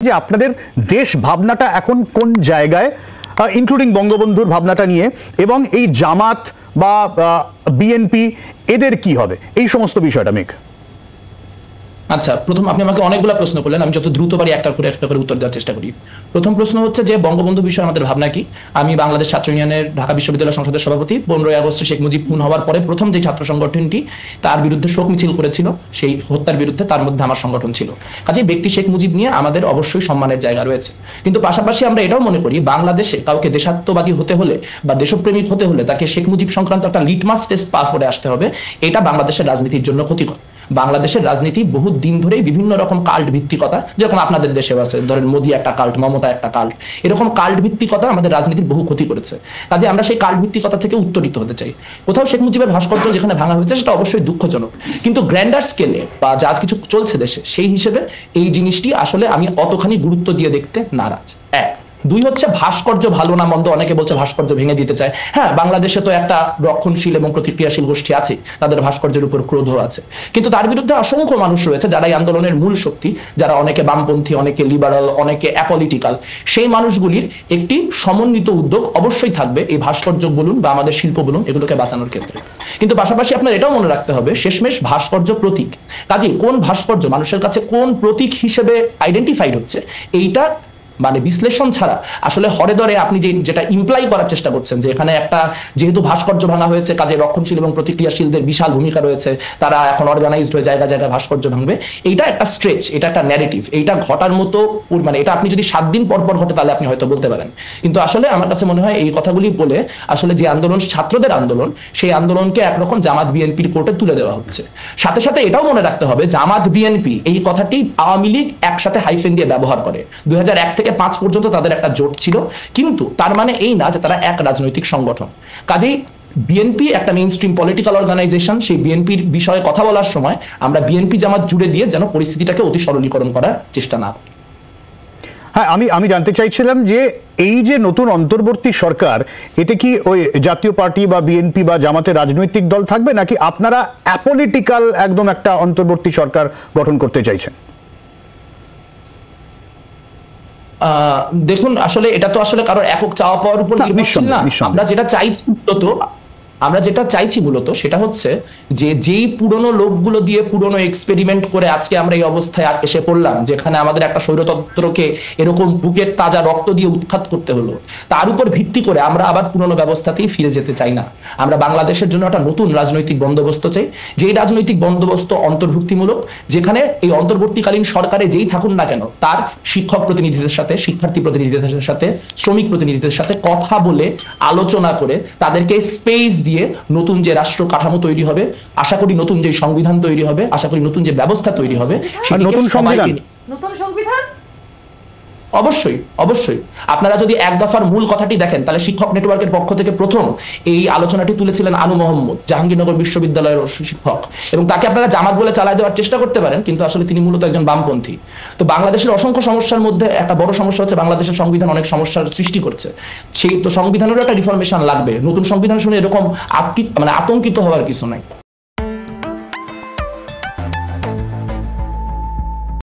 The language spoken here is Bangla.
যে আপনাদের দেশ ভাবনাটা এখন কোন জায়গায়, ইনক্লুডিং বঙ্গবন্ধুর ভাবনাটা নিয়ে, এবং এই জামাত বা বিএনপি এদের কি হবে, এই সমস্ত বিষয়টা মেঘ। আচ্ছা, প্রথম আপনি আমাকে অনেকগুলো প্রশ্ন করলেন, আমি যত দ্রুত পারি একটা করে উত্তর দেওয়ার চেষ্টা করি। প্রথম প্রশ্ন হচ্ছে যে বঙ্গবন্ধু বিষয়ে আমাদের ভাবনা কি। আমি বাংলাদেশ ছাত্র ইউনিয়নের ঢাকা বিশ্ববিদ্যালয় সংসদের সভাপতি। 15ই আগস্টে শেখ মুজিব খুন হওয়ার পরে প্রথম যে ছাত্র সংগঠনটি তার বিরুদ্ধে শোক মিছিল করেছিল, সেই হত্যার বিরুদ্ধে, তার মধ্যে আমার সংগঠন ছিল। কাজে ব্যক্তি শেখ মুজিব নিয়ে আমাদের অবশ্যই সম্মানের জায়গা রয়েছে, কিন্তু পাশাপাশি আমরা এটাও মনে করি বাংলাদেশে কাউকে দেশাত্মবাদী হতে হলে বা দেশপ্রেমিক হতে হলে তাকে শেখ মুজিব সংক্রান্ত একটা লিটমাস টেস্ট পার করে আসতে হবে। এটা বাংলাদেশের রাজনীতির জন্য ক্ষতিকর। বাংলাদেশের রাজনীতি বহু দিন ধরেই বিভিন্ন রকম কাল্ট ভিত্তিকতা, যেরকম আপনাদের দেশেও আছে, ধরেন মোদি একটা কাল্ট, মমতা একটা কাল্ট, এরকম কাল্ট ভিত্তিকতা আমাদের রাজনীতির বহু ক্ষতি করেছে। কাজে আমরা সেই কাল্ট ভিত্তিকতা থেকে উত্তরিত হতে চাই। কোথাও শেখ মুজিবের ভাস্কর্য যেখানে ভাঙা হয়েছে সেটা অবশ্যই দুঃখজনক, কিন্তু গ্র্যান্ডার স্কেলে বা যা কিছু চলছে দেশে সেই হিসেবে এই জিনিসটি আসলে আমি অতখানি গুরুত্ব দিয়ে দেখতে নারাজ। এক। দুই হচ্ছে ভাস্কর্য ভালো না মন্দ, অনেকে বলছে ভাস্কর্য ভেঙে দিতে চায়। হ্যাঁ, বাংলাদেশে তো একটা রক্ষণশীল এবং প্রতিক্রিয়াশীল গোষ্ঠী আছে, তাদের ভাস্কর্যের উপর ক্রোধ আছে, কিন্তু তার বিরুদ্ধে অসংখ্য মানুষ রয়েছে যারা এই আন্দোলনের মূল শক্তি, যারা অনেকে বামপন্থী, অনেকে লিবারাল, অনেকে অ্যাপলিটিক্যাল। সেই মানুষগুলির একটি সমন্বিত উদ্যোগ অবশ্যই থাকবে এই ভাস্কর্য বলুন বা আমাদের শিল্প বলুন এগুলোকে বাঁচানোর ক্ষেত্রে। কিন্তু পাশাপাশি আপনার এটাও মনে রাখতে হবে শেষমেশ ভাস্কর্য প্রতীক। কাজে কোন ভাস্কর্য মানুষের কাছে কোন প্রতীক হিসেবে আইডেন্টিফাইড হচ্ছে, এইটা মানে বিশ্লেষণ ছাড়া আসলে হরে ধরে আপনি যেটা ইমপ্লাই করার চেষ্টা করছেন যে এখানে একটা যেহেতু ভাস্কর্য ভাঙা হয়েছে কাজে রক্ষণশীল এবং প্রতিক্রিয়াশীলদের বিশাল ভূমিকা রয়েছে, তারা এখন অর্গানাইজড হয়ে জায়গা জায়গায় ভাস্কর্য ভাঙবে, এইটা একটা স্ট্রেচ, এটা একটা ন্যারেটিভ, এইটা ঘটার মতো মানে এটা আপনি যদি 7 দিন পর পর ঘটে তাহলে আপনি হয়তো বলতে পারেন। কিন্তু আসলে আমার কাছে মনে হয় এই কথাগুলি বলে আসলে যে আন্দোলন ছাত্রদের আন্দোলন, সেই আন্দোলনকে একরকম জামাত বিএনপির কোর্টে তুলে দেওয়া হচ্ছে। সাথে সাথে এটাও মনে রাখতে হবে জামাত বিএনপি এই কথাটি আওয়ামী লীগ একসাথে হাইফেন দিয়ে ব্যবহার করে। 2001 থেকে 5 পর্যন্ত তাদের একটা জোট ছিল, কিন্তু তার মানে এই না যে তারা এক রাজনৈতিক সংগঠন। কাজেই বিএনপি একটা মেইন স্ট্রিম পলিটিক্যাল অর্গানাইজেশন, সেই বিএনপির বিষয়ে কথা বলার সময় আমরা বিএনপি জামাত জুড়ে দিয়ে যেন পরিস্থিতিটাকে অতি সরলীকরণ করার চেষ্টা না। হ্যাঁ, আমি জানতে চাইছিলাম যে এই যে নতুন অন্তর্বর্তী সরকার, এতে কি ওই জাতীয় পার্টি বা বিএনপি বা জামাতের রাজনৈতিক দল থাকবে, নাকি আপনারা অ্যাপলিটিক্যাল একদম একটা অন্তর্বর্তী সরকার গঠন করতে চাইছেন? দেখুন, আসলে এটা তো আসলে কারোর একক চাওয়া পাওয়ার উপর নির্ভরশীল না। আমরা যেটা চাইছি মূলত সেটা হচ্ছে যে যেই পুরনো লোকগুলো দিয়ে পুরনো এক্সপেরিমেন্ট করে আজকে আমরা এই অবস্থায় এসে পড়লাম, যেখানে আমাদের একটা স্বৈরতন্ত্রকে এরকম বুকের তাজা রক্ত দিয়ে উৎখাত করতে হলো, তার উপর ভিত্তি করে আমরা আবার পুরনো ব্যবস্থাতেই ফিরে যেতে চাই না। আমরা বাংলাদেশের জন্য একটা নতুন রাজনৈতিক বন্দোবস্ত চাই, যেই রাজনৈতিক বন্দোবস্ত অন্তর্ভুক্তিমূলক, যেখানে এই অন্তর্বর্তীকালীন সরকারে যেই থাকুন না কেন তার শিক্ষক প্রতিনিধিদের সাথে, শিক্ষার্থী প্রতিনিধিদের সাথে, শ্রমিক প্রতিনিধিদের সাথে কথা বলে আলোচনা করে তাদেরকে স্পেস দিয়ে নতুন যে রাষ্ট্র কাঠামো তৈরি হবে, আশা করি নতুন যে সংবিধান তৈরি হবে, আশা করি নতুন যে ব্যবস্থা তৈরি হবে, নতুন সংবিধান অবশ্যই অবশ্যই। আপনারা যদি এক দফার মূল কথাটি দেখেন তাহলে শিক্ষক নেটওয়ার্কের পক্ষ থেকে প্রথম এই আলোচনাটি তুলেছিলেন আনু মোহাম্মদ, জাহাঙ্গীরনগর বিশ্ববিদ্যালয়ের শিক্ষক, এবং তাকে আপনারা জামাত বলে চালায় দেওয়ার চেষ্টা করতে পারেন, কিন্তু আসলে তিনি মূলত একজন বামপন্থী। তো বাংলাদেশের অসংখ্য সমস্যার মধ্যে একটা বড় সমস্যা হচ্ছে বাংলাদেশের সংবিধান অনেক সমস্যার সৃষ্টি করছে। সেই তো সংবিধানেরও একটা রিফরমেশন লাগবে। নতুন সংবিধান শুনে এরকম আতঙ্কিত হওয়ার কিছু নাই।